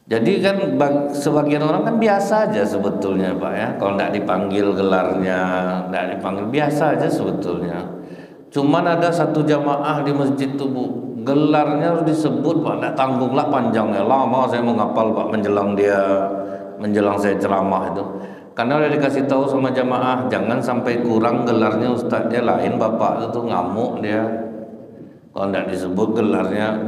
Jadi kan sebagian orang kan biasa aja sebetulnya Pak ya, kalau tidak dipanggil gelarnya, tidak dipanggil biasa aja sebetulnya. Cuman ada satu jamaah di masjid itu Bu, gelarnya harus disebut Pak, tidak tanggunglah panjangnya, lama saya menghafal Pak menjelang saya ceramah itu. Karena udah dikasih tahu sama jamaah, jangan sampai kurang gelarnya Ustaz, dia lain Bapak itu ngamuk dia. Kalau tidak disebut gelarnya,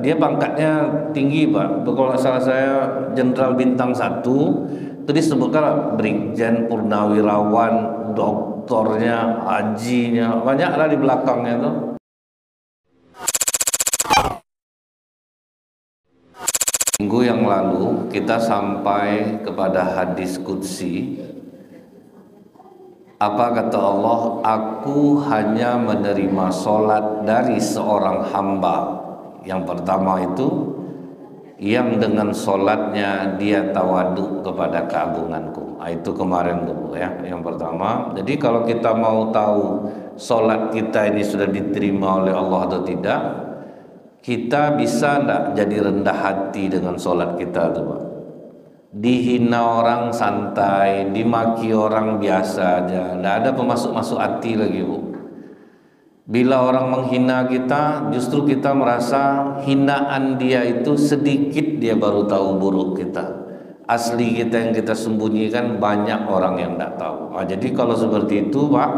dia pangkatnya tinggi Pak. Kalau nggak salah saya Jenderal Bintang 1 itu disebutkan Brigjen, Purnawirawan, doktornya, hajinya, banyaklah di belakangnya tuh. Minggu yang lalu kita sampai kepada hadis qudsi. Apa kata Allah? Aku hanya menerima solat dari seorang hamba. Yang pertama itu, yang dengan solatnya dia tawadu kepada keagunganku. Itu kemarin dulu ya, yang pertama. Jadi kalau kita mau tahu solat kita ini sudah diterima oleh Allah atau tidak, kita bisa enggak jadi rendah hati dengan solat kita tuh Pak. Dihina orang santai, dimaki orang biasa aja, tidak ada pemasuk-masuk hati lagi Bu. Bila orang menghina kita, justru kita merasa hinaan dia itu sedikit, dia baru tahu buruk kita. Asli kita yang kita sembunyikan banyak orang yang tidak tahu. Jadi kalau seperti itu Pak,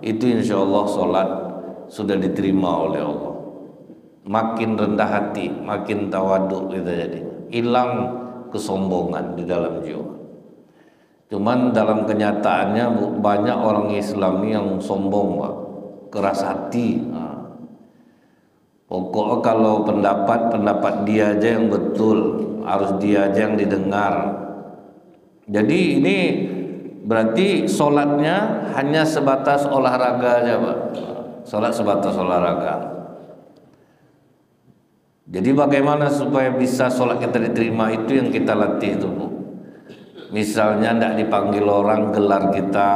itu insya Allah solat sudah diterima oleh Allah. Makin rendah hati, makin tawaduk kita jadi, hilang kesombongan di dalam jiwa. Cuman dalam kenyataannya banyak orang Islam yang sombong Pak, keras hati. Pokoknya kalau pendapat dia aja yang betul, harus dia aja yang didengar. Jadi ini berarti solatnya hanya sebatas olahraga aja Pak. Solat sebatas olahraga. Jadi bagaimana supaya bisa sholat kita diterima, itu yang kita latih tuh Bu. Misalnya tidak dipanggil orang, gelar kita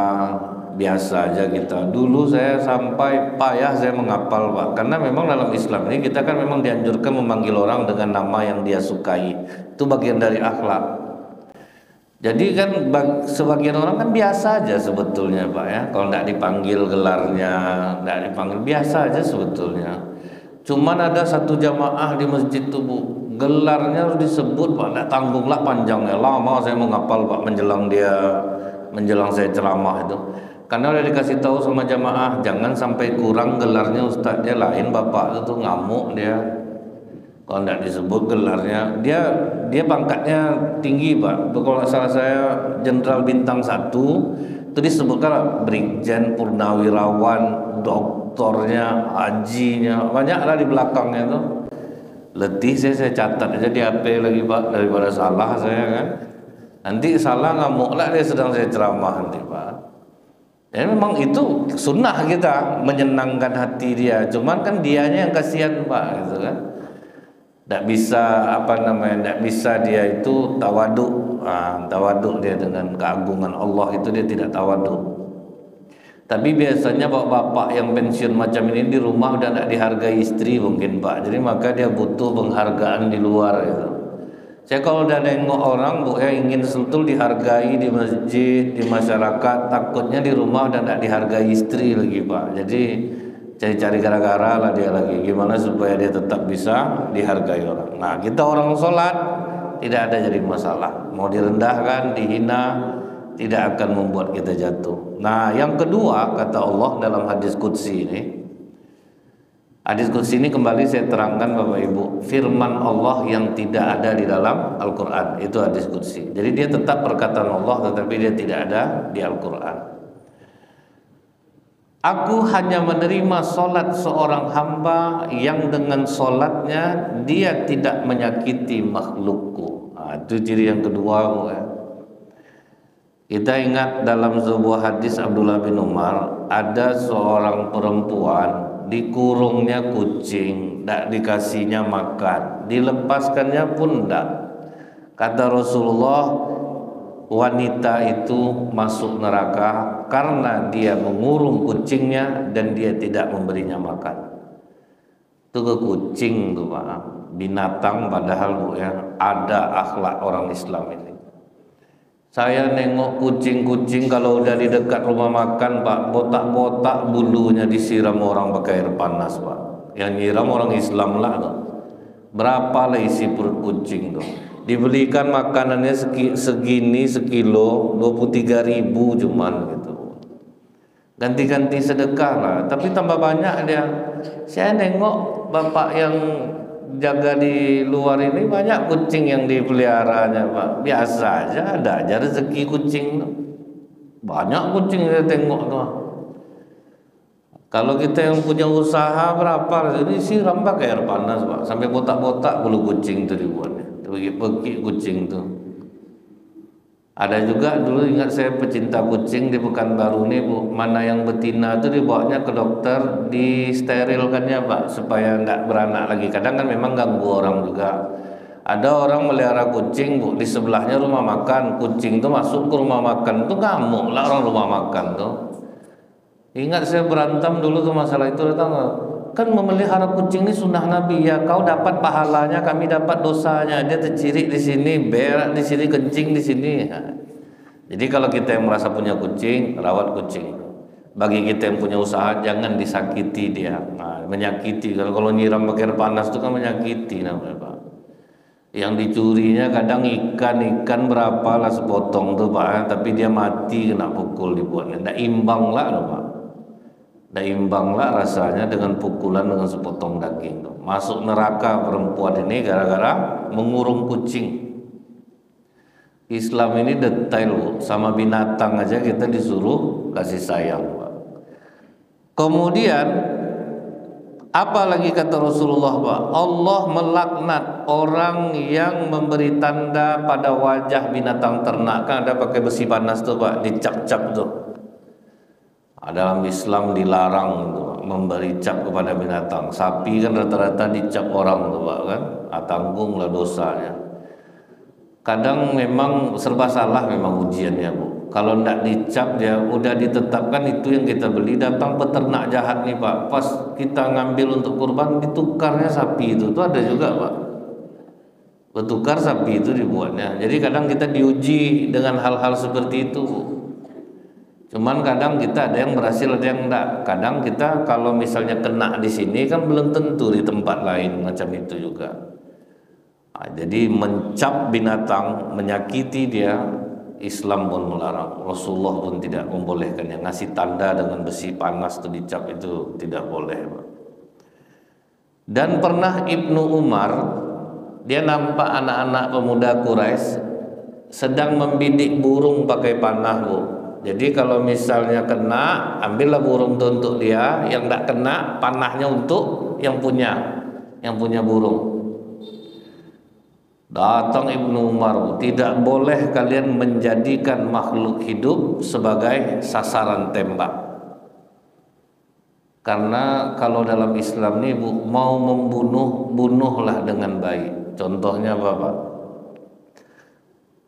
biasa aja kita. Dulu saya sampai payah saya menghafal Pak, karena memang dalam Islam ini kita kan memang dianjurkan memanggil orang dengan nama yang dia sukai. Itu bagian dari akhlak. Jadi kan sebagian orang kan biasa aja sebetulnya Pak ya, kalau tidak dipanggil gelarnya, tidak dipanggil biasa aja sebetulnya. Cuman ada satu jamaah di masjid itu Bu, gelarnya harus disebut Pak, tidak tanggunglah panjangnya, lama saya menghafal Pak menjelang saya ceramah itu. Karena udah dikasih tahu sama jamaah, jangan sampai kurang gelarnya Ustaz, dia lain Bapak itu ngamuk dia. Kalau tidak disebut gelarnya, dia pangkatnya tinggi Pak. Kalau nggak salah saya Jenderal Bintang 1 itu disebutkan Brigjen, Purnawirawan, doktornya, hajinya, banyaklah di belakangnya tuh. Letih saya catat aja di HP lagi Pak, daripada salah saya kan. Nanti salah ngamuklah dia sedang saya ceramah nanti Pak. Ya memang itu sunnah kita menyenangkan hati dia, cuman kan dianya yang kasihan Pak gitu kan. Tidak bisa tidak bisa dia itu tawaduk. Tawaduk dia dengan keagungan Allah itu dia tidak tawaduk. Tapi biasanya bapak-bapak yang pensiun macam ini di rumah udah tidak dihargai istri mungkin Pak. Jadi maka dia butuh penghargaan di luar gitu. Saya kalau udah nengok orang Bu ya, ingin sentul dihargai di masjid, di masyarakat, takutnya di rumah udah tidak dihargai istri lagi Pak. Jadi cari-cari gara-gara lah dia lagi, gimana supaya dia tetap bisa dihargai orang. Nah kita orang sholat tidak ada jadi masalah, mau direndahkan, dihina, tidak akan membuat kita jatuh. Nah yang kedua kata Allah dalam hadis qudsi ini, hadis qudsi ini kembali saya terangkan Bapak Ibu, firman Allah yang tidak ada di dalam Al-Quran, itu hadis qudsi. Jadi dia tetap perkataan Allah tetapi dia tidak ada di Al-Quran. Aku hanya menerima solat seorang hamba yang dengan solatnya dia tidak menyakiti makhlukku. Itu ciri yang kedua Bu ya. Kita ingat dalam sebuah hadis Abdullah bin Umar, ada seorang perempuan dikurungnya kucing, tidak dikasihnya makan, dilepaskannya pun tidak. Kata Rasulullah, wanita itu masuk neraka karena dia mengurung kucingnya dan dia tidak memberinya makan. Itu ke kucing tuh Pak. binatang, padahal Bu ya ada akhlak orang Islam ini. Saya nengok kucing-kucing kalau udah di dekat rumah makan Pak, botak-botak bulunya disiram orang pakai air panas Pak. Yang nyiram orang Islam lah tuh. Berapa lah isi perut kucing tuh? Dibelikan makanannya segini sekilo 23.000 cuman gitu. Ganti-ganti sedekah lah, tapi tambah banyak dia. Saya nengok bapak yang jaga di luar ini banyak kucing yang dipeliharanya Pak. Biasa aja, ada aja rezeki kucing tuh. Banyak kucing saya tengok tuh. Kalau kita yang punya usaha berapa, ini siram pakai air panas Pak, sampai botak-botak bulu kucing itu dibuatnya, pergi kucing tuh. Ada juga dulu ingat saya pecinta kucing di Pekanbaru nih Bu, mana yang betina itu dibawanya ke dokter, disterilkannya Pak, supaya enggak beranak lagi. Kadang kan memang ganggu orang juga. Ada orang melihara kucing Bu, di sebelahnya rumah makan, kucing tuh masuk ke rumah makan tuh ngamuk lah orang rumah makan tuh. Ingat saya berantem dulu tuh masalah itu, datang kan memelihara kucing ini sunnah Nabi ya, kau dapat pahalanya, kami dapat dosanya. Dia tercirik di sini, berak di sini, kencing di sini. Jadi kalau kita yang merasa punya kucing, rawat kucing. Bagi kita yang punya usaha, jangan disakiti dia, menyakiti. Kalau nyiram pakai air panas itu kan menyakiti namanya Pak. Yang dicurinya kadang ikan berapa lah sepotong tuh Pak, tapi dia mati kena pukul dibuatnya. Nggak imbang lah Pak. Nggak imbang lah rasanya dengan pukulan dengan sepotong daging tuh. Masuk neraka perempuan ini gara-gara mengurung kucing. Islam ini detail Bu. Sama binatang aja kita disuruh kasih sayang Pak. Kemudian apalagi kata Rasulullah Pak, Allah melaknat orang yang memberi tanda pada wajah binatang ternak. Kan ada pakai besi panas tuh Pak, dicap-cap tuh. Dalam Islam dilarang tuh, memberi cap kepada binatang. Sapi kan rata-rata dicap orang tuh Pak kan, tanggunglah dosanya. Kadang memang serba salah memang ujiannya Bu. Kalau ndak dicap dia udah ditetapkan itu yang kita beli, datang peternak jahat nih Pak. Pas kita ngambil untuk kurban ditukarnya sapi itu tuh ada juga Pak. Bertukar sapi itu dibuatnya. Jadi kadang kita diuji dengan hal-hal seperti itu Bu. Cuman kadang kita ada yang berhasil, ada yang enggak. Kadang kita kalau misalnya kena di sini kan belum tentu di tempat lain macam itu juga. Jadi mencap binatang, menyakiti dia, Islam pun melarang. Rasulullah pun tidak membolehkan. Yang ngasih tanda dengan besi panas itu dicap itu tidak boleh. Dan pernah Ibnu Umar, dia nampak anak-anak pemuda Quraisy sedang membidik burung pakai panah Bu. Jadi kalau misalnya kena, ambillah burung itu untuk dia, yang tidak kena panahnya untuk yang punya burung. Datang Ibnu Umar, tidak boleh kalian menjadikan makhluk hidup sebagai sasaran tembak. Karena kalau dalam Islam ini Bu, mau membunuh, bunuhlah dengan baik. Contohnya apa Pak?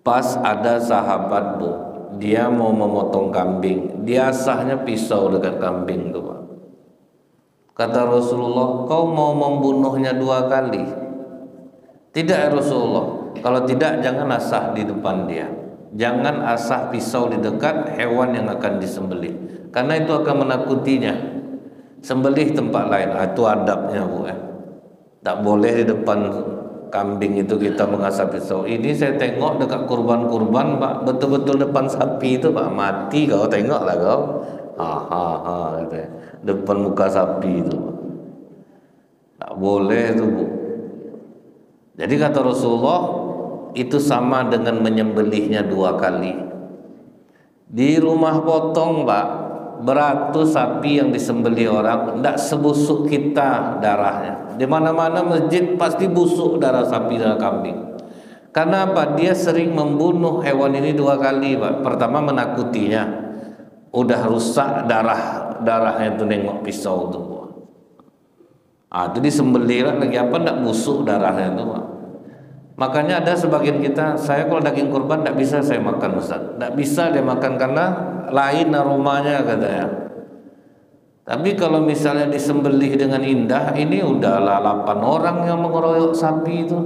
Pas ada sahabat Bu, dia mau memotong kambing, dia asahnya pisau dekat kambing itu Pak. Kata Rasulullah, kau mau membunuhnya 2 kali? Tidak ya Rasulullah, kalau tidak jangan asah di depan dia. Jangan asah pisau di dekat hewan yang akan disembelih, karena itu akan menakutinya. Sembelih tempat lain, itu adabnya Bu. Tak boleh di depan kambing itu kita mengasah pisau. Ini saya tengok dekat kurban-kurban Pak, betul-betul depan sapi itu Pak, mati kau tengoklah kau. Gitu ya. Depan muka sapi itu Pak. Tak boleh itu Bu. Jadi kata Rasulullah itu sama dengan menyembelihnya 2 kali. Di rumah potong Pak, beratus sapi yang disembelih orang, tidak sebusuk kita darahnya. Di mana-mana masjid pasti busuk darah sapi dan kambing. Karena apa? Dia sering membunuh hewan ini 2 kali Pak. Pertama menakutinya, udah rusak darahnya itu nengok pisau itu. Itu disembelih lagi apa tidak busuk darahnya itu Pak. Makanya ada sebagian kita, saya kalau daging kurban tidak bisa saya makan Ustaz. Tidak bisa dia makan karena lain aromanya katanya. Tapi kalau misalnya disembelih dengan indah, ini udahlah 8 orang yang mengeroyok sapi itu.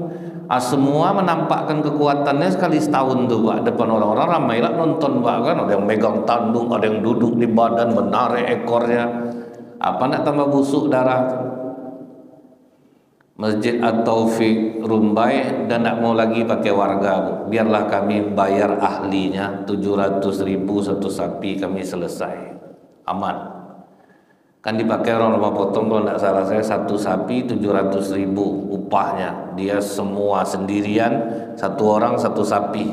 Semua menampakkan kekuatannya sekali setahun tuh Pak, depan orang-orang ramailah nonton Pak kan, ada yang megang tanduk, ada yang duduk di badan menarik ekornya. Apa nak tambah busuk darah tuh. Masjid At-Taufik Rumbai dan tak mau lagi pakai warga Bu. Biarlah kami bayar ahlinya 700.000 satu sapi, kami selesai, aman. Kan dipakai orang rumah potong kalau tidak salah saya, satu sapi 700.000 upahnya, dia semua sendirian, satu orang satu sapi.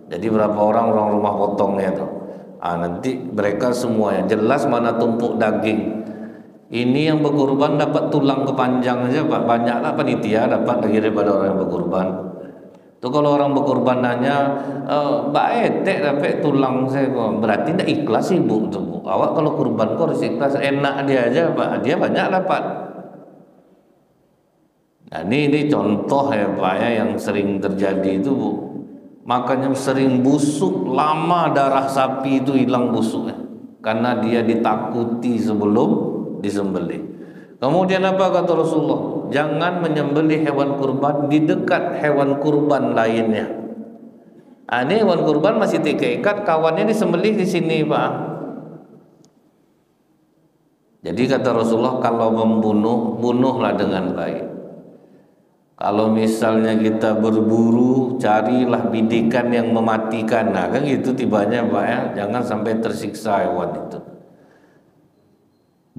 Jadi berapa orang rumah potongnya itu? Nanti mereka semuanya jelas mana tumpuk daging. Ini yang berkurban dapat tulang kepanjang aja Pak, banyaklah panitia dapat lagi daripada orang yang berkurban. Tuh kalau orang berkurban nanya, Mbak dapat tulang saya, berarti tidak ikhlas ibu tuh Bu. Awak kalau kurban kok harus ikhlas, enak dia aja Pak, dia banyak dapat. Nah ini contoh ya Pak ya yang sering terjadi itu Bu. Makanya sering busuk, lama darah sapi itu hilang busuknya, karena dia ditakuti sebelum disembelih. Kemudian apa kata Rasulullah? Jangan menyembelih hewan kurban di dekat hewan kurban lainnya. Ini hewan kurban masih terikat, kawannya disembelih di sini Pak. Jadi kata Rasulullah, kalau membunuh, bunuhlah dengan baik. Kalau misalnya kita berburu, carilah bidikan yang mematikan. Nah kan gitu tibanya Pak ya, jangan sampai tersiksa hewan itu.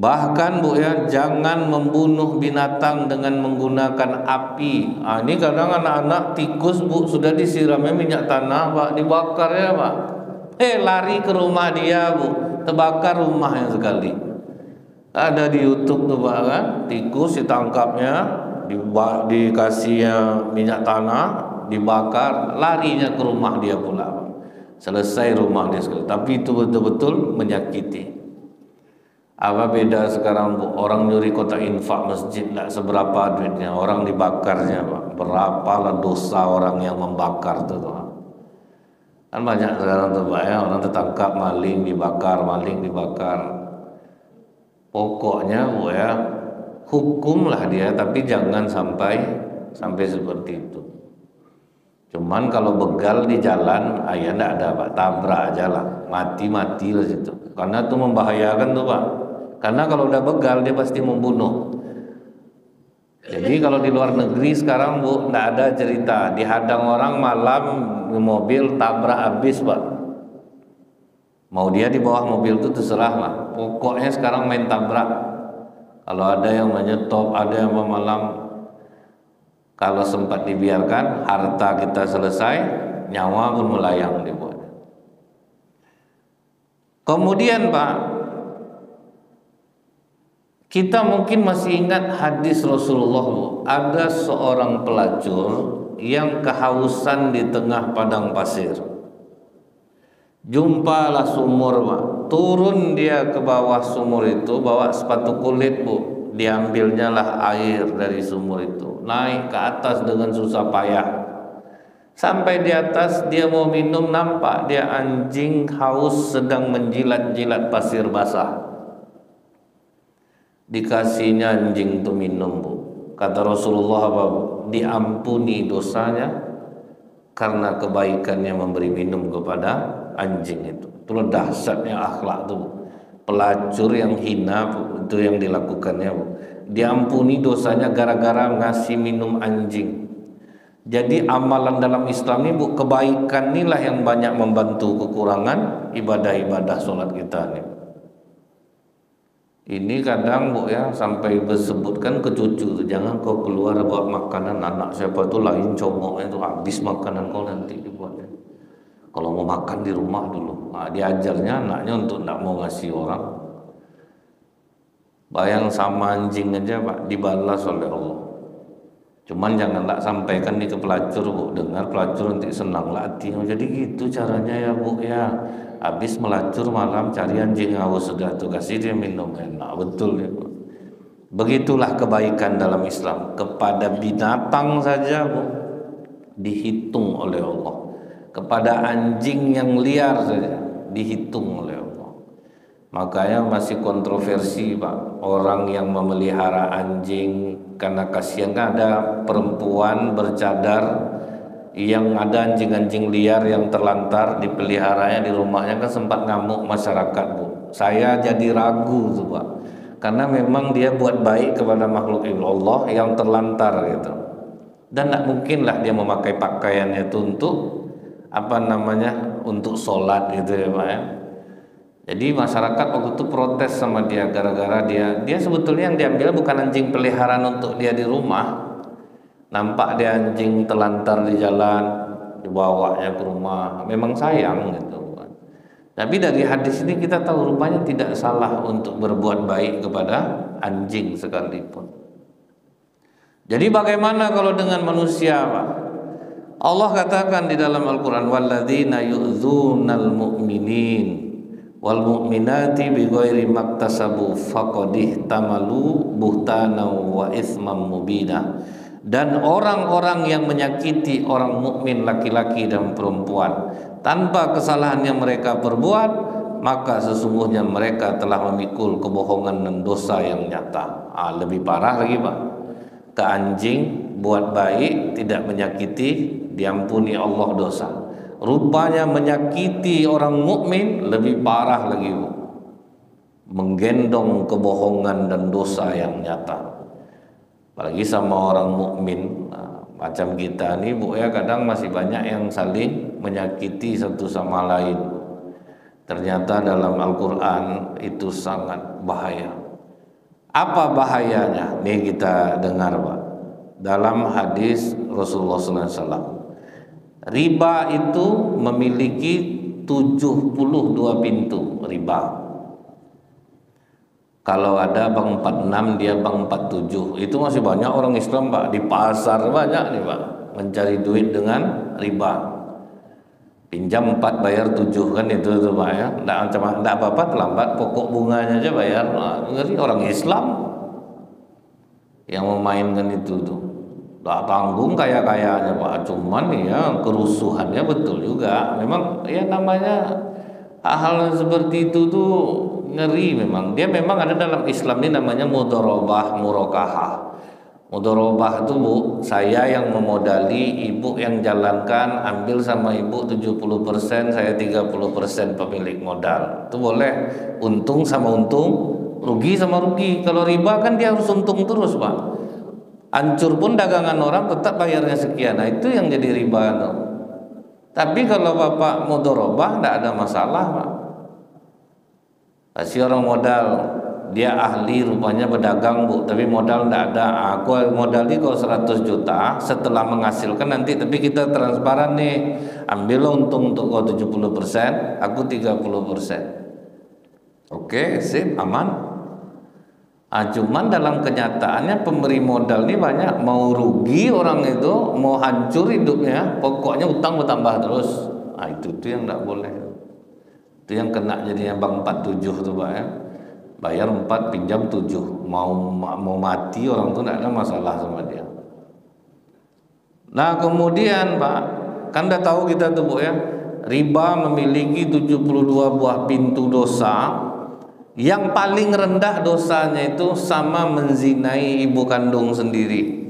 Bahkan Bu ya, jangan membunuh binatang dengan menggunakan api. Ini kadang anak-anak tikus Bu sudah disiramnya minyak tanah Pak, dibakar ya Pak. Lari ke rumah dia Bu, terbakar rumahnya sekali. Ada di YouTube tuh Pak kan, tikus ditangkapnya, dikasih minyak tanah, dibakar, larinya ke rumah dia pula Pak. Selesai rumah dia sekali. Tapi itu betul-betul menyakiti. Apa beda sekarang Bu? Orang nyuri kotak infak masjid tak seberapa duitnya, orang dibakarnya Pak. Berapalah dosa orang yang membakar tuh Pak. Kan banyak sekarang tuh Pak ya, orang tertangkap maling dibakar. Pokoknya Bu ya, hukumlah dia, tapi jangan sampai seperti itu. Cuman kalau begal di jalan, ya enggak ada Pak, tabrak aja lah, mati lah situ. Karena itu membahayakan tuh Pak. Karena kalau udah begal dia pasti membunuh. Jadi kalau di luar negeri sekarang Bu, enggak ada cerita dihadang orang malam mobil tabrak habis Pak. Mau dia di bawah mobil itu terserah lah. Pokoknya sekarang main tabrak. Kalau ada yang menyetop, ada yang malam, kalau sempat dibiarkan, harta kita selesai, nyawa pun melayang dibuat. Kemudian Pak, kita mungkin masih ingat hadis Rasulullah Bu. Ada seorang pelacur yang kehausan di tengah padang pasir. Jumpalah sumur Pak. Turun dia ke bawah sumur itu, bawa sepatu kulit Bu. Diambilnya lah air dari sumur itu. Naik ke atas dengan susah payah. Sampai di atas dia mau minum, nampak dia anjing haus sedang menjilat-jilat pasir basah. Dikasihnya anjing itu minum Bu. Kata Rasulullah apa Bu? Diampuni dosanya karena kebaikannya memberi minum kepada anjing itu. Itulah dahsyatnya akhlak itu Bu. Pelacur yang hina Bu, itu yang dilakukannya Bu. Diampuni dosanya gara-gara ngasih minum anjing. Jadi amalan dalam Islam ini Bu, kebaikan inilah yang banyak membantu kekurangan ibadah-ibadah sholat kita nih. Ini kadang Bu ya sampai disebutkan ke cucu tuh, jangan kau keluar bawa makanan anak siapa tuh lain comoknya itu habis makanan kau nanti dibuatnya. Kalau mau makan di rumah dulu. Diajarnya anaknya untuk tidak mau ngasih orang. Bayang sama anjing aja Pak dibalas oleh Allah. Cuman janganlah sampaikan di ke pelacur Bu, dengar pelacur nanti senang latih. Jadi gitu caranya ya Bu ya. Habis melacur malam cari anjing haus sudah tuh kasih dia minum, enak betul ya Bu. Begitulah kebaikan dalam Islam. Kepada binatang saja Bu dihitung oleh Allah. Kepada anjing yang liar saja dihitung oleh Allah. Makanya masih kontroversi Pak, orang yang memelihara anjing karena kasihan kan ada perempuan bercadar yang ada anjing-anjing liar yang terlantar dipeliharanya di rumahnya, kan sempat ngamuk masyarakat Bu. Saya jadi ragu tuh Pak, karena memang dia buat baik kepada makhluk Allah yang terlantar gitu, dan tidak mungkinlah dia memakai pakaiannya itu untuk apa namanya, untuk sholat gitu ya Pak ya. Jadi masyarakat waktu itu protes sama dia gara-gara dia sebetulnya yang diambil bukan anjing peliharaan untuk dia di rumah. Nampak dia anjing telantar di jalan, dibawanya ke rumah, memang sayang gitu kan. Tapi dari hadis ini kita tahu rupanya tidak salah untuk berbuat baik kepada anjing sekalipun. Jadi bagaimana kalau dengan manusia Pak? Allah katakan di dalam Al-Quran, walladzina yu'dzunal mu'minin wal mu'minati bighairi maktasabu faqad ihtamalu buhtana wa itsman mubina. Dan orang-orang yang menyakiti orang mukmin laki-laki dan perempuan tanpa kesalahan yang mereka perbuat, maka sesungguhnya mereka telah memikul kebohongan dan dosa yang nyata. Lebih parah lagi Pak, ke anjing buat baik tidak menyakiti, diampuni Allah dosa. Rupanya menyakiti orang mukmin lebih parah lagi Bu, menggendong kebohongan dan dosa yang nyata. Apalagi sama orang mukmin macam kita nih Bu ya, kadang masih banyak yang saling menyakiti satu sama lain. Ternyata dalam Al-Quran itu sangat bahaya. Apa bahayanya? Nih kita dengar Pak, dalam hadis Rasulullah SAW, riba itu memiliki 72 pintu riba. Kalau ada bank 46, dia bank 47. Itu masih banyak orang Islam Pak, di pasar banyak nih Pak, mencari duit dengan riba. Pinjam 4 bayar 7 kan itu Pak ya. Enggak apa-apa terlambat, pokok bunganya aja bayar. Ngeri orang Islam yang memainkan itu tuh. Enggak tanggung kaya-kayanya Pak, cuman ya kerusuhannya betul juga. Memang ya namanya hal-hal seperti itu tuh ngeri memang. Dia memang ada dalam Islam ini namanya mudharabah murokahah. Mudharabah itu Bu, saya yang memodali, ibu yang jalankan, ambil sama ibu 70%, saya 30% pemilik modal. Itu boleh, untung sama untung, rugi sama rugi. Kalau riba kan dia harus untung terus Pak. Hancur pun dagangan orang tetap bayarnya sekian. Nah itu yang jadi riba no. Tapi kalau Bapak mudharabah tidak ada masalah Pak. Kasih orang modal, dia ahli rupanya pedagang Bu, tapi modal tidak ada. Aku modal kau 100 juta, setelah menghasilkan nanti, tapi kita transparan nih, ambil untung untuk kau 70%, aku 30%. Oke, sip, aman. Cuman dalam kenyataannya pemberi modal ini banyak, mau rugi orang itu, mau hancur hidupnya, pokoknya utang bertambah terus. Itu yang tidak boleh. Itu yang kena jadinya bank 47 tuh Pak ya. Bayar 4 pinjam 7. Mau mati orang tuh tidak ada masalah sama dia. Nah kemudian Pak, kan udah tahu kita tuh Bu ya, riba memiliki 72 buah pintu dosa. Yang paling rendah dosanya itu sama menzinai ibu kandung sendiri.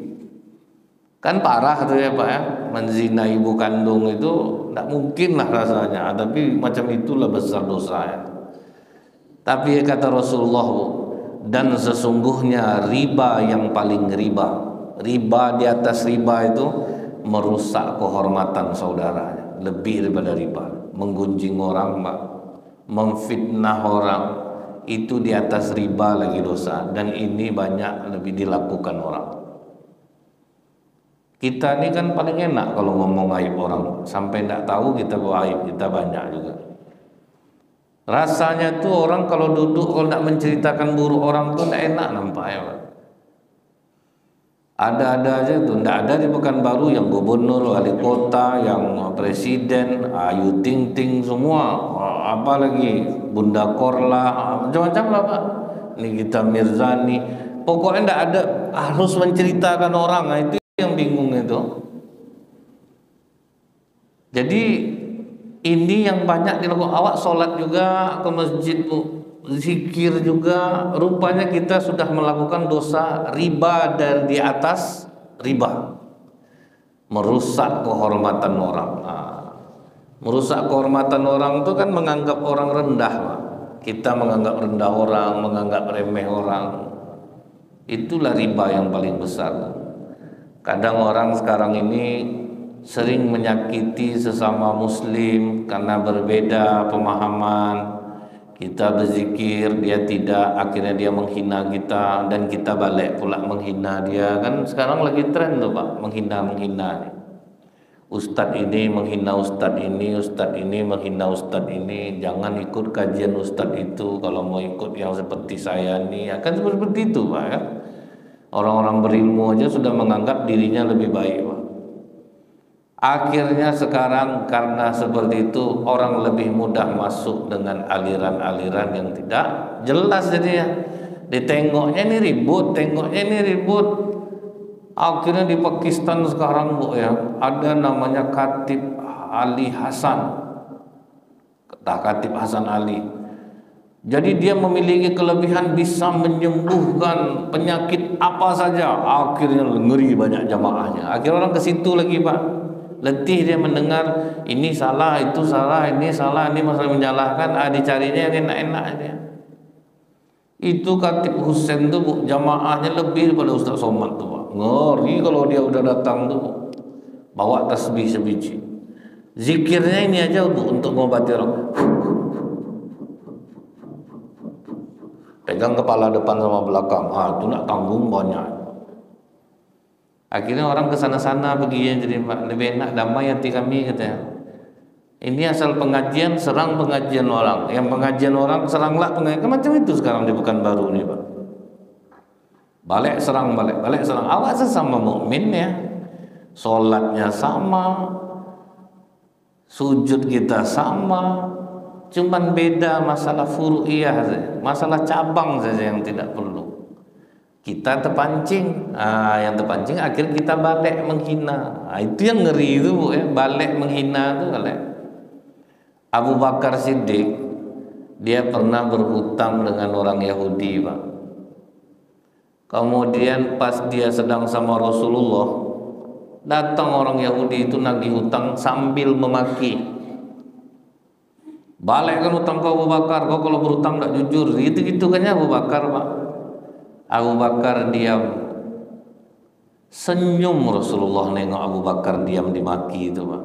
Kan parah tuh ya Pak ya, menzinai ibu kandung itu tidak mungkin lah rasanya, tapi macam itulah besar dosanya. Tapi kata Rasulullah, dan sesungguhnya riba yang paling riba di atas riba itu merusak kehormatan saudaranya, lebih daripada riba. Menggunjing orang Pak, memfitnah orang, itu di atas riba lagi dosa, dan ini banyak lebih dilakukan orang. Kita ini kan paling enak kalau ngomong aib orang, sampai tidak tahu kita bawa aib kita banyak juga. Rasanya tuh orang kalau duduk, kalau tidak menceritakan buruk orang tuh tidak enak nampaknya Pak. Ada-ada aja tuh, tidak ada di Pekanbaru yang gubernur, wali kota, yang presiden, Ayu Ting Ting semua, apalagi Bunda Korla, macam-macam lah Pak. Nikita Mirzani, pokoknya tidak ada harus menceritakan orang. Nah, itu yang bingung itu. Jadi ini yang banyak dilakukan. Awak sholat juga ke masjid Bu, zikir juga, rupanya kita sudah melakukan dosa riba dari di atas riba, merusak kehormatan orang. Merusak kehormatan orang itu kan menganggap orang rendah, Pak. Kita menganggap rendah orang, menganggap remeh orang. Itulah riba yang paling besar. Kadang orang sekarang ini sering menyakiti sesama muslim karena berbeda pemahaman. Kita berzikir, dia tidak, akhirnya dia menghina kita dan kita balik pula menghina dia. Kan sekarang lagi tren tuh, Pak, menghina-menghina. Ustadz ini menghina ustadz ini, ustadz ini menghina ustadz ini. Jangan ikut kajian ustadz itu kalau mau ikut yang seperti saya ini. Akan seperti itu, Pak, ya. Orang-orang berilmu aja sudah menganggap dirinya lebih baik, Pak. Akhirnya sekarang karena seperti itu orang lebih mudah masuk dengan aliran-aliran yang tidak jelas jadinya. Ditengoknya ini ribut, tengoknya ini ribut. Akhirnya di Pakistan sekarang, Bu, ya, ada namanya Khatib Ali Hasan. Khatib Hasan Ali. Jadi dia memiliki kelebihan bisa menyembuhkan penyakit apa saja. Akhirnya ngeri banyak jamaahnya. Akhirnya orang ke situ lagi, Pak. Letih dia mendengar ini salah, itu salah, ini salah, ini masalah menyalahkan, dicarinya yang enak-enak aja. Itu Khatib Husain tuh, Bu, jamaahnya lebih daripada Ustaz Somad tuh, Pak. Ngeri kalau dia udah datang tuh, Bu. Bawa tasbih sebiji. Zikirnya ini aja, Bu, untuk mengobati orang. Pegang kepala depan sama belakang, itu nak tanggung banyak. Akhirnya orang ke sana-sana pergi, jadi lebih enak, damai hati kami, katanya. Ini asal pengajian, serang pengajian orang. Yang pengajian orang, seranglah pengajian. Macam itu sekarang di Pekanbaru nih, Pak. Balik serang, balik serang. Awak sesama mukmin, ya. Sholatnya sama, sujud kita sama, cuman beda masalah furu'iyah saja, masalah cabang saja yang tidak perlu. Kita terpancing, yang terpancing akhirnya kita balik menghina. Itu yang ngeri itu, Bu, ya, balik menghina itu balik. Abu Bakar Siddiq, dia pernah berhutang dengan orang Yahudi, Pak. Kemudian pas dia sedang sama Rasulullah, datang orang Yahudi itu nagih hutang sambil memaki. Balik kan hutang kau Abu Bakar, kau kalau berhutang tak jujur. Gitu-gitu kan ya Abu Bakar, Pak. Abu Bakar diam. Senyum Rasulullah nengok Abu Bakar diam dimaki itu, Pak.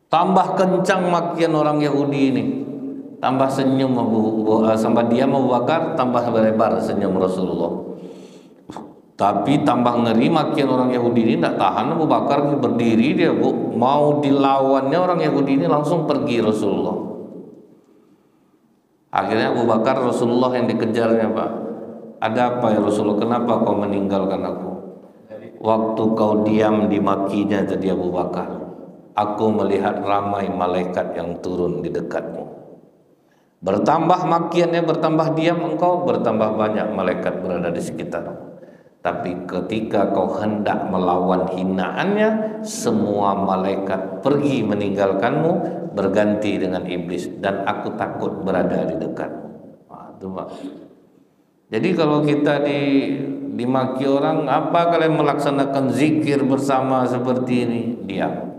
Tambah kencang makian orang Yahudi ini. Tambah senyum sampai diam Abu Bakar, tambah lebar senyum Rasulullah. Tapi tambah ngeri makian orang Yahudi ini, tidak tahan Abu Bakar berdiri dia, Bu. Mau dilawannya orang Yahudi ini langsung pergi Rasulullah. Akhirnya Abu Bakar Rasulullah yang dikejarnya, Pak. Ada apa ya Rasulullah? Kenapa kau meninggalkan aku? Waktu kau diam dimakinya tadi Abu Bakar, aku melihat ramai malaikat yang turun di dekatmu. Bertambah makiannya, bertambah diam engkau, bertambah banyak malaikat berada di sekitarmu. Tapi ketika kau hendak melawan hinaannya, semua malaikat pergi meninggalkanmu, berganti dengan iblis, dan aku takut berada di dekatmu. Itu, Pak. Jadi kalau kita dimaki orang, apa kalian melaksanakan zikir bersama seperti ini? Diam.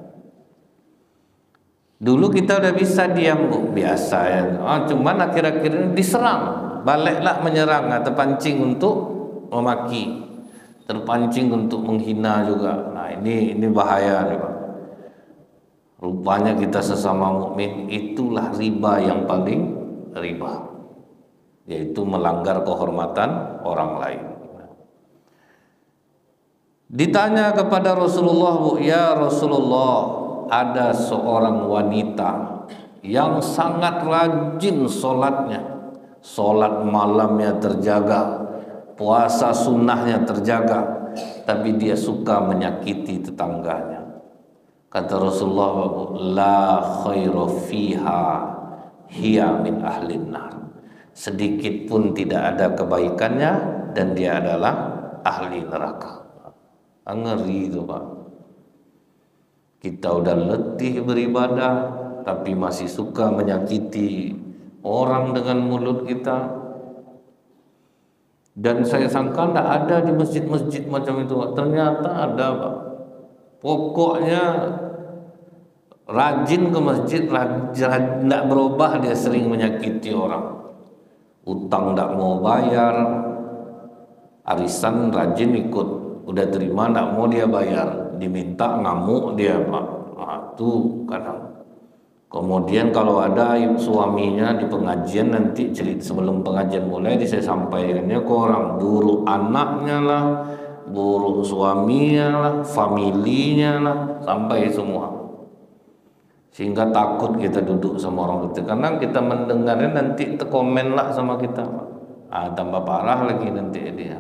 Dulu kita udah bisa diam, Bu, biasa ya. Cuman akhir-akhir ini diserang, baliklah menyerang, terpancing untuk memaki, terpancing untuk menghina juga. Nah ini bahaya nih, Pak. Rupanya kita sesama mukmin itulah riba yang paling riba, yaitu melanggar kehormatan orang lain. Ditanya kepada Rasulullah, Bu, ya Rasulullah, ada seorang wanita yang sangat rajin sholatnya, sholat malamnya terjaga, puasa sunnahnya terjaga, tapi dia suka menyakiti tetangganya. Kata Rasulullah, la khairu fiha hiya min ahlin nar. Sedikit pun tidak ada kebaikannya dan dia adalah ahli neraka. Ngeri itu, Pak. Kita udah letih beribadah tapi masih suka menyakiti orang dengan mulut kita. Dan saya sangka tidak ada di masjid-masjid macam itu, ternyata ada, Pak. Pokoknya rajin ke masjid, tidak berubah, dia sering menyakiti orang. Utang tidak mau bayar, arisan rajin ikut, udah terima tidak mau dia bayar, diminta ngamuk dia, Pak. Nah, itu kadang. Kemudian kalau ada suaminya di pengajian, nanti cerita sebelum pengajian mulai saya sampaikannya ke orang, buruk anaknya lah, buruk suaminya lah, familinya lah, sampai semua. Sehingga takut kita duduk sama orang itu, karena kita mendengarnya nanti terkomen lah sama kita, tambah parah lagi nanti dia.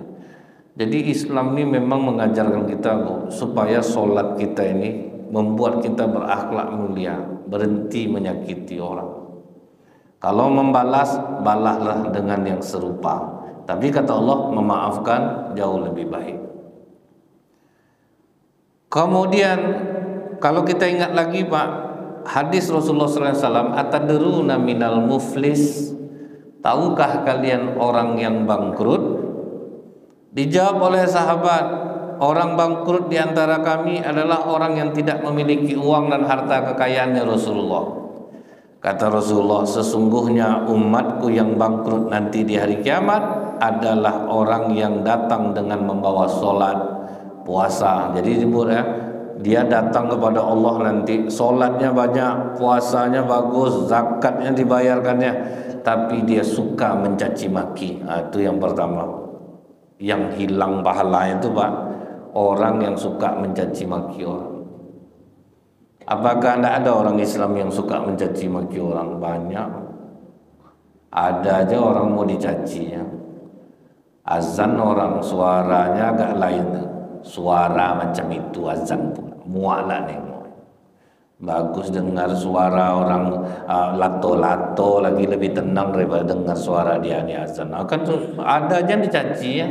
Jadi Islam ini memang mengajarkan kita supaya sholat kita ini membuat kita berakhlak mulia, berhenti menyakiti orang. Kalau membalas, balaslah dengan yang serupa. Tapi kata Allah, memaafkan jauh lebih baik. Kemudian kalau kita ingat lagi, Pak, hadis Rasulullah SAW, atadruna minal muflis, tahukah kalian orang yang bangkrut? Dijawab oleh sahabat, orang bangkrut di antara kami adalah orang yang tidak memiliki uang dan harta kekayaannya Rasulullah. Kata Rasulullah, sesungguhnya umatku yang bangkrut nanti di hari kiamat adalah orang yang datang dengan membawa sholat, puasa. Jadi dia datang kepada Allah nanti, sholatnya banyak, puasanya bagus, zakatnya dibayarkannya, tapi dia suka mencaci maki. Itu yang pertama. Yang hilang pahalanya itu, Pak, orang yang suka mencaci maki orang. Apakah tidak ada orang Islam yang suka mencaci maki orang? Banyak. Ada aja orang mau dicaci ya. Azan orang suaranya agak lain, suara macam itu azan pula, muaklah nih. Bagus dengar suara orang lato-lato, lagi lebih tenang daripada dengar suara dia nih azan. Akan ada aja dicaci ya.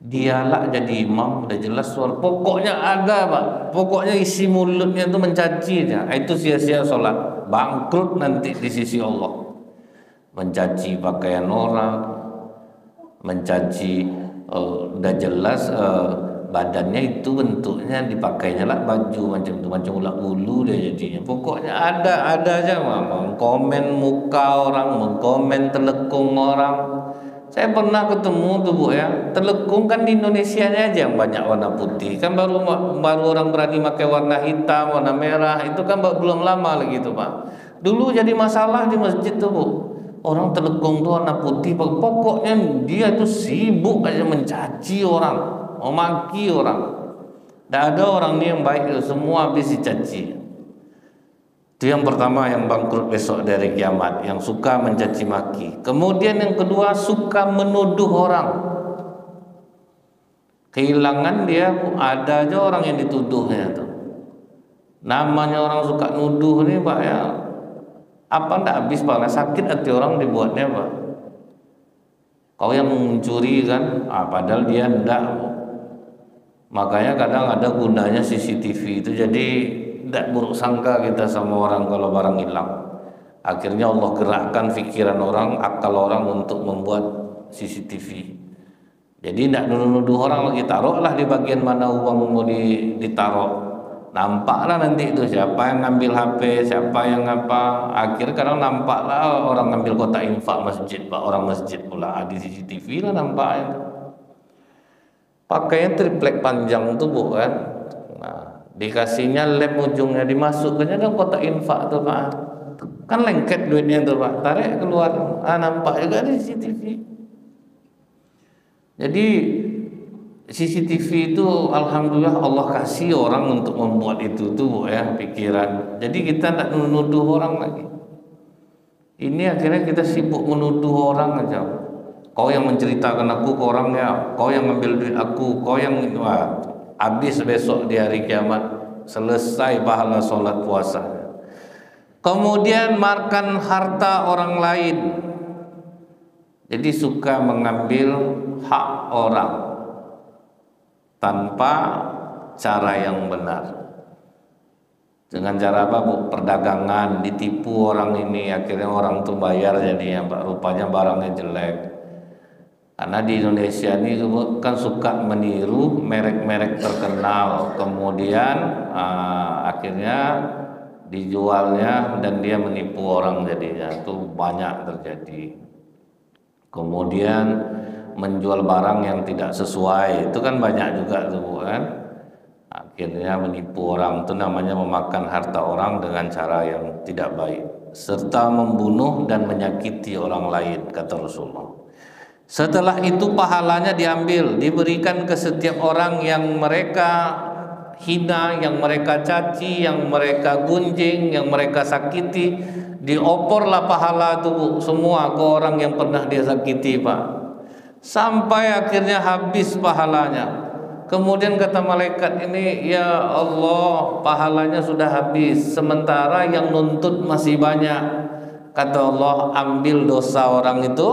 Dialah jadi imam, udah jelas suara. Pokoknya ada, Pak. Pokoknya isi mulutnya itu mencaci aja. Itu sia-sia sholat. Bangkrut nanti di sisi Allah. Mencaci pakaian orang, mencaci udah jelas badannya itu bentuknya dipakainya lah baju macam itu, macam ulat bulu dia jadinya. Pokoknya ada aja, mengkomen muka orang, mengkomen telekung orang. Saya pernah ketemu tuh, Bu, ya, telekung kan di Indonesia aja yang banyak warna putih. Kan baru orang berani pakai warna hitam, warna merah, itu kan belum lama lagi tuh, Pak. Dulu jadi masalah di masjid tuh, Bu. Orang telekung tuh warna putih, pokoknya dia tuh sibuk aja mencaci orang, memaki orang. Tidak ada orang ini yang baik, semua habis dicaci. Itu yang pertama, yang bangkrut besok dari kiamat, yang suka mencaci maki. Kemudian yang kedua, suka menuduh orang. Kehilangan dia, ada aja orang yang dituduhnya tuh. Namanya orang suka nuduh nih, Pak, ya. Apa ndak habis, Pak? Sakit hati orang dibuatnya, Pak. Kau yang mencuri kan, padahal dia ndak. Makanya kadang ada gunanya CCTV itu, jadi tidak buruk sangka kita sama orang kalau barang hilang. Akhirnya Allah gerakkan pikiran orang, akal orang untuk membuat CCTV. Jadi tidak nuduh orang lagi, taruhlah di bagian mana uang mau ditaruh. Nampaklah nanti itu siapa yang ngambil HP, siapa yang apa. Akhirnya kadang nampaklah orang ngambil kotak infak masjid, Pak, orang masjid pula di CCTV lah nampaknya. Pakainya triplek panjang tuh, Bu, kan. Dikasihnya lem ujungnya, dimasukkannya dalam kotak infak tuh, Pak. Kan lengket duitnya tuh, Pak. Tarik keluar, nampak juga di CCTV. Jadi CCTV itu alhamdulillah Allah kasih orang untuk membuat itu tuh, ya, pikiran. Jadi kita tidak menuduh orang lagi. Ini akhirnya kita sibuk menuduh orang aja. Kau yang menceritakan aku ke orangnya, kau yang ngambil duit aku, kau yang habis besok di hari kiamat, selesai pahala sholat puasa. Kemudian makan harta orang lain. Jadi suka mengambil hak orang tanpa cara yang benar. Dengan cara apa Bu? Perdagangan, ditipu orang ini, akhirnya orang tuh bayar jadinya Pak, rupanya barangnya jelek. Karena di Indonesia ini kan suka meniru merek-merek terkenal, kemudian akhirnya dijualnya dan dia menipu orang jadinya, itu banyak terjadi. Kemudian menjual barang yang tidak sesuai, itu kan banyak juga tuh kan. Akhirnya menipu orang, itu namanya memakan harta orang dengan cara yang tidak baik, serta membunuh dan menyakiti orang lain, kata Rasulullah. Setelah itu pahalanya diambil, diberikan ke setiap orang yang mereka hina, yang mereka caci, yang mereka gunjing, yang mereka sakiti. Dioporlah pahala itu semua ke orang yang pernah dia sakiti Pak, sampai akhirnya habis pahalanya. Kemudian kata malaikat ini, ya Allah, pahalanya sudah habis, sementara yang nuntut masih banyak. Kata Allah, ambil dosa orang itu,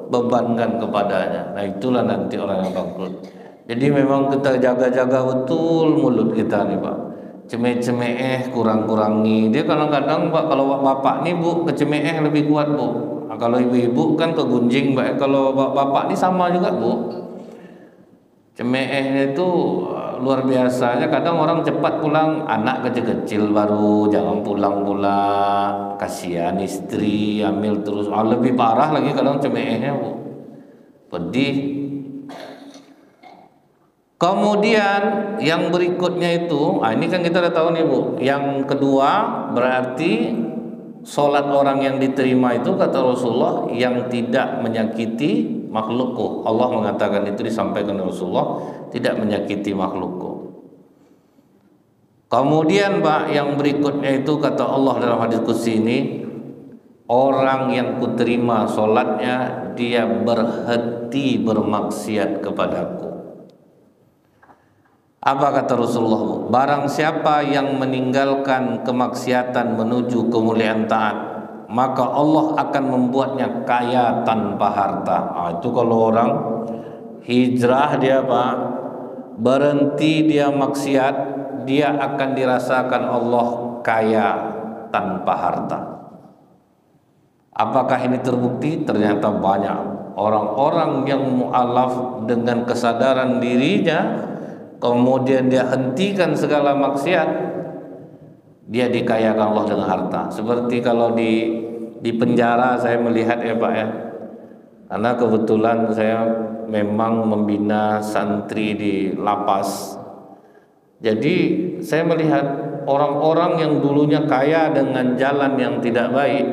bebankan kepadanya. Nah itulah nanti orang yang bangkrut. Jadi memang kita jaga-jaga betul mulut kita nih Pak. Cemeh-cemeh kurang-kurangi. Dia kadang-kadang Pak, kalau bapak nih Bu, kecemeh lebih kuat Bu. Nah, kalau ibu-ibu kan kegunjing Pak. Kalau bapak nih sama juga Bu. Cemehnya itu luar biasanya. Kadang orang cepat pulang, anak kecil-kecil baru jangan pulang-pulang, kasihan istri hamil terus. Lebih parah lagi kadang cemehnya Bu, pedih. Kemudian yang berikutnya itu, ini kan kita udah tahu nih Bu. Yang kedua berarti sholat orang yang diterima itu kata Rasulullah yang tidak menyakiti makhlukku. Allah mengatakan itu, disampaikan Rasulullah, tidak menyakiti makhlukku. Kemudian Pak, yang berikutnya itu kata Allah dalam hadis qudsi ini, orang yang kuterima sholatnya dia berhenti bermaksiat kepadaku. Apa kata Rasulullah? Barang siapa yang meninggalkan kemaksiatan menuju kemuliaan taat, maka Allah akan membuatnya kaya tanpa harta. Itu kalau orang hijrah dia Pak, berhenti dia maksiat, dia akan dirasakan Allah kaya tanpa harta. Apakah ini terbukti? Ternyata banyak orang-orang yang mu'alaf dengan kesadaran dirinya, kemudian dia hentikan segala maksiat, dia dikayakan Allah dengan harta. Seperti kalau di penjara saya melihat ya Pak ya, karena kebetulan saya memang membina santri di lapas. Jadi saya melihat orang-orang yang dulunya kaya dengan jalan yang tidak baik,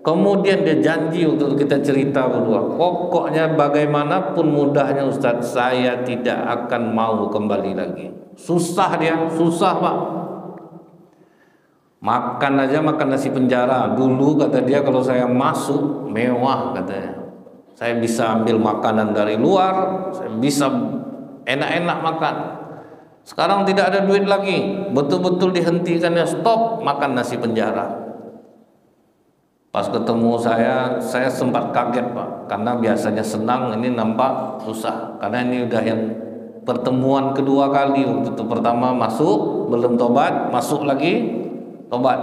kemudian dia janji untuk kita cerita berdua, pokoknya bagaimanapun mudahnya Ustadz, saya tidak akan mau kembali lagi. Susah dia, susah Pak. Makan aja makan nasi penjara. Dulu kata dia kalau saya masuk mewah katanya. Saya bisa ambil makanan dari luar, saya bisa enak-enak makan. Sekarang tidak ada duit lagi, betul-betul dihentikannya, stop makan nasi penjara. Pas ketemu saya sempat kaget Pak, karena biasanya senang, ini nampak susah. Karena ini udah yang pertemuan kedua kali. Waktu itu pertama masuk, belum tobat, masuk lagi, tobat.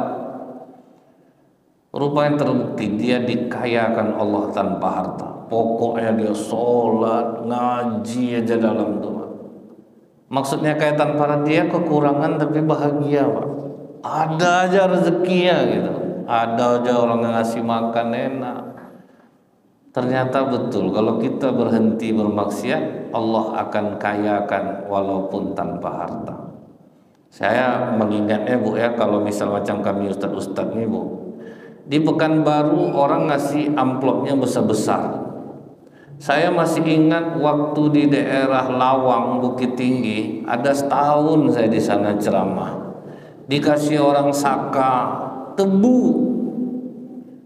Rupanya terbukti dia dikayakan Allah tanpa harta. Pokoknya dia sholat, ngaji aja dalam doa. Maksudnya kaya tanpa harta, dia kekurangan tapi bahagia Pak. Ada aja rezekinya gitu. Ada aja orang yang ngasih makan enak. Ternyata betul, kalau kita berhenti bermaksiat, Allah akan kayakan walaupun tanpa harta. Saya mengingatnya Bu ya, kalau misal macam kami ustadz-ustadz nih Bu, di Pekanbaru orang ngasih amplopnya besar-besar. Saya masih ingat waktu di daerah Lawang, Bukit Tinggi, ada setahun saya di sana ceramah. Dikasih orang saka, tebu,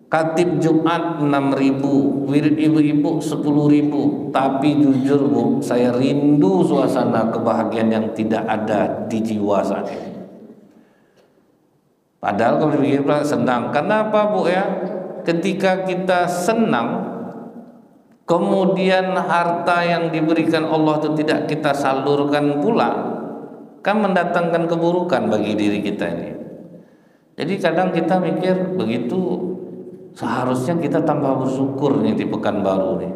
katib Jumat 6.000, wirid ibu-ibu 10.000. Tapi jujur Bu, saya rindu suasana kebahagiaan yang tidak ada di jiwa saya. Padahal kalau dipikir senang. Kenapa Bu ya? Ketika kita senang, kemudian harta yang diberikan Allah itu tidak kita salurkan pula, kan mendatangkan keburukan bagi diri kita ini. Jadi kadang kita mikir begitu, seharusnya kita tambah bersyukur nih di Pekanbaru nih.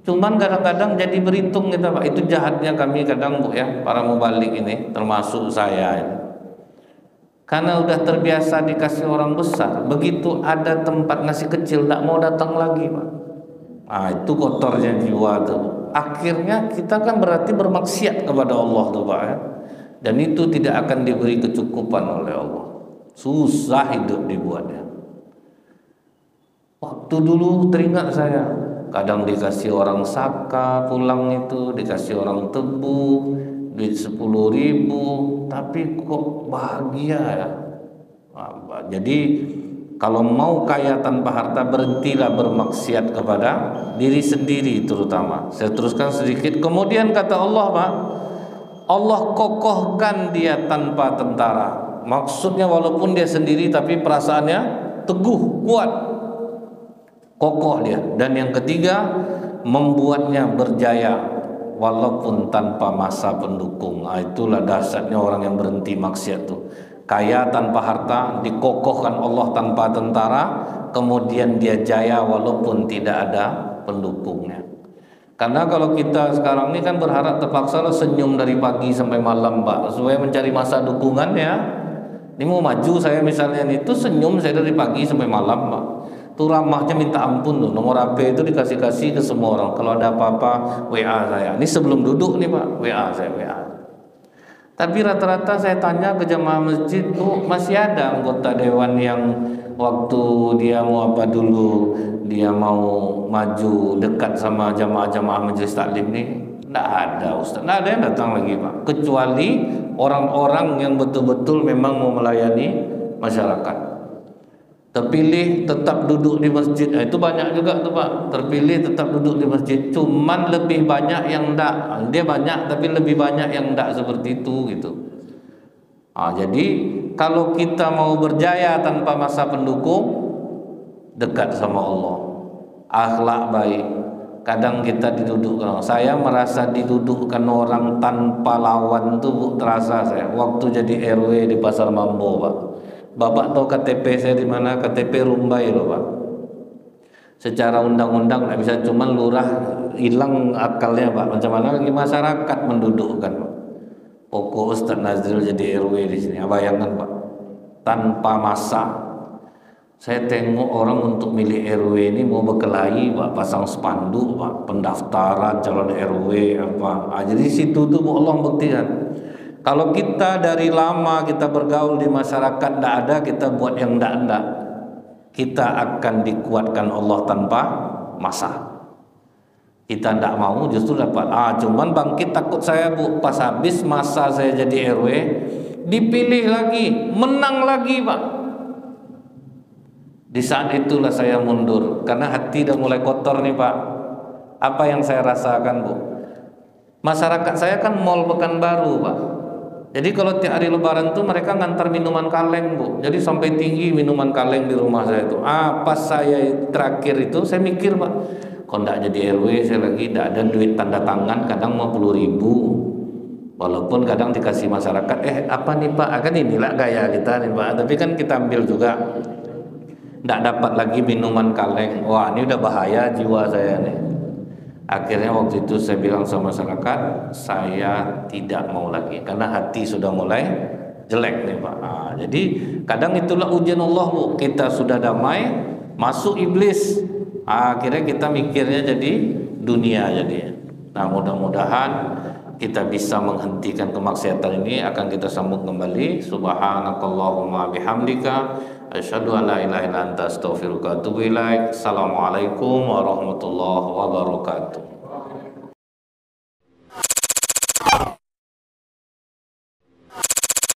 Cuman kadang-kadang jadi berhitung kita Pak, itu jahatnya kami kadang Bu ya, para mubalik ini, termasuk saya ini. Karena udah terbiasa dikasih orang besar, begitu ada tempat nasi kecil tak mau datang lagi Pak. Nah itu kotornya jiwa tuh. Akhirnya kita kan berarti bermaksiat kepada Allah tuh Pak ya. Dan itu tidak akan diberi kecukupan oleh Allah. Susah hidup dibuatnya. Waktu dulu teringat saya, kadang dikasih orang saka pulang itu, dikasih orang tebu, duit 10.000, tapi kok bahagia ya. Jadi kalau mau kaya tanpa harta, berhentilah bermaksiat kepada diri sendiri terutama. Saya teruskan sedikit. Kemudian kata Allah Pak, Allah kokohkan dia tanpa tentara. Maksudnya walaupun dia sendiri tapi perasaannya teguh, kuat, kokoh dia. Dan yang ketiga, membuatnya berjaya walaupun tanpa masa pendukung. Nah, itulah dahsyatnya orang yang berhenti maksiat tuh. Kaya tanpa harta, dikokohkan Allah tanpa tentara, kemudian dia jaya walaupun tidak ada pendukungnya. Karena kalau kita sekarang ini kan berharap terpaksa senyum dari pagi sampai malam Pak, supaya mencari masa dukungan ya. Ini mau maju saya misalnya itu senyum saya dari pagi sampai malam Pak. Tuh ramahnya minta ampun tuh, nomor HP itu dikasih-kasih ke semua orang. Kalau ada apa-apa WA saya. Ini sebelum duduk nih Pak, WA saya WA. Tapi rata-rata saya tanya ke jamaah masjid tuh masih ada anggota dewan yang waktu dia mau apa dulu, dia mau maju dekat sama jamaah-jamaah majelis taklim nih. Tidak ada Ustaz, tidak ada yang datang lagi Pak, kecuali orang-orang yang betul-betul memang mau melayani masyarakat. Terpilih tetap duduk di masjid, nah, itu banyak juga tuh Pak. Terpilih tetap duduk di masjid, cuman lebih banyak yang enggak. Dia banyak tapi lebih banyak yang enggak seperti itu gitu. Nah, jadi kalau kita mau berjaya tanpa masa pendukung, dekat sama Allah, akhlak baik. Kadang kita didudukkan, saya merasa didudukkan orang tanpa lawan tuh terasa saya waktu jadi RW di Pasar Mambo Pak. Bapak tahu KTP saya di mana? KTP Rumbai loh Pak. Secara undang-undang nggak bisa, cuman lurah hilang akalnya Pak. Macam mana lagi masyarakat mendudukkan Pak. Pokok Ustaz Nazril jadi RW di sini. Bayangkan Pak, tanpa masa. Saya tengok orang untuk milih RW ini mau berkelahi Pak, pasang spanduk Pak, pendaftaran calon RW apa. Nah, jadi situ tuh Allah buktikan. Kalau kita dari lama kita bergaul di masyarakat tidak ada, kita buat yang tidak, kita akan dikuatkan Allah tanpa masa. Kita tidak mau justru dapat. Cuman bangkit takut saya Bu, pas habis masa saya jadi RW, dipilih lagi, menang lagi Pak. Di saat itulah saya mundur, karena hati udah mulai kotor nih Pak. Apa yang saya rasakan Bu? Masyarakat saya kan mall Pekanbaru Pak. Jadi kalau tiap hari lebaran tuh mereka ngantar minuman kaleng Bu. Jadi sampai tinggi minuman kaleng di rumah saya itu. Pas saya terakhir itu saya mikir Pak, kok enggak jadi RW saya lagi enggak ada duit tanda tangan, kadang 50.000. Walaupun kadang dikasih masyarakat, apa nih Pak? Kan inilah gaya kita nih Pak. Tapi kan kita ambil juga. Tidak dapat lagi minuman kaleng. Wah ini udah bahaya jiwa saya nih. Akhirnya waktu itu saya bilang sama masyarakat, saya tidak mau lagi karena hati sudah mulai jelek nih Pak. Jadi kadang itulah ujian Allah Bu. Kita sudah damai, masuk iblis. Akhirnya kita mikirnya jadi dunia jadinya. Nah mudah-mudahan kita bisa menghentikan kemaksiatan ini. Akan kita sambung kembali. Subhanakallahumma bihamdika asyhadu an la ilaha illa anta astaghfiruka wa atubu ilaik. Assalamualaikum warahmatullahi wabarakatuh.